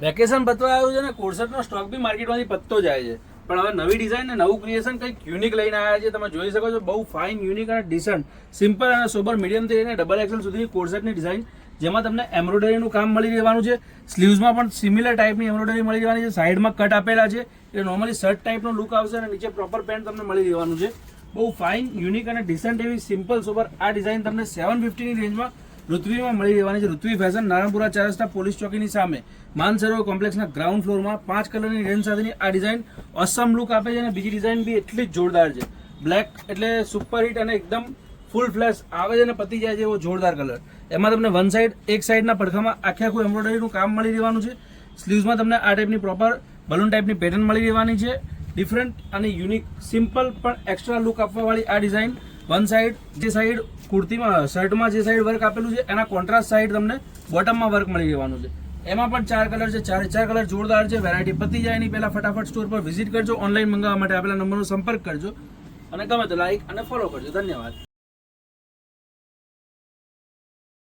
Vacation પતવા આવ્યું છે ને કોર્સેટનો સ્ટોક બી માર્કેટમાંથી પતતો જાય છે, પણ હવે નવી ડિઝાઇન ને નવું ક્રિએશન કંઈક યુનિક લઈને આવ્યા છે. તમે જોઈ શકો છો બહુ ફાઇન, યુનિક અને ડિસન્ટ, સિમ્પલ અને સોબર મીડિયમથી લઈને ડબલ એક્સેલ સુધીની કોર્સેટની ડિઝાઇન, જેમાં તમને એમ્બ્રોઇડરીનું કામ મળી રહેવાનું છે. સ્લીવ્સમાં પણ સિમિલર ટાઈપની એમ્બ્રોઇડરી મળી રહેવાની છે. સાઈડમાં કટ આપેલા છે એટલે નોર્મલી શર્ટ ટાઈપનો લુક આવશે અને નીચે પ્રોપર પેન્ટ તમને મળી રહેવાનું છે. બહુ ફાઇન, યુનિક અને ડિસન્ટ એવી સિમ્પલ સોબર આ ડિઝાઇન તમને 750ની રેન્જમાં ઋત્વીમાં મળી રહેવાની છે. ઋત્વી ફેશન, નારણપુરા 4 રસ્તા પોલીસ ચોકીની સામે, માનસરોવર કોમ્પ્લેક્સના ગ્રાઉન્ડ ફ્લોરમાં 5 કલરની રેન્જ સાથેની આ ડિઝાઇન ઓસમ લુક આપે છે. અને બીજી ડિઝાઇન બી એટલી જ જોરદાર છે. બ્લેક એટલે સુપર હિટ અને એકદમ ફૂલ ફ્લેશ આવે છે અને પતી જાય છે એવો જોરદાર કલર. એમાં તમને વન સાઈડ, એક સાઈડના પડખામાં આખે આખું એમ્બ્રોઇડરીનું કામ મળી રહેવાનું છે. સ્લીવ્સમાં તમને આ ટાઈપની પ્રોપર બલૂન ટાઈપની પેટર્ન મળી રહેવાની છે. ડિફરન્ટ અને યુનિક, સિમ્પલ પણ એક્સ્ટ્રા લુક આપવાવાળી આ ડિઝાઇન. વન સાઈડ, જે સાઈડ કુર્તીમાં, શર્ટમાં જે સાઈડ વર્ક આપેલું છે એના કોન્ટ્રાસ્ટ સાઈડ તમને બોટમમાં વર્ક મળી રહેવાનું છે. એમાં પણ 4 કલર છે, 4 કલર જોરદાર છે. વેરાયટી પતી જાય એની પહેલા ફટાફટ સ્ટોર પર વિઝિટ કરજો. ઓનલાઈન મંગાવવા માટે આપેલા નંબરનો સંપર્ક કરજો અને ગમે તો લાઈક અને ફોલો કરજો. ધન્યવાદ.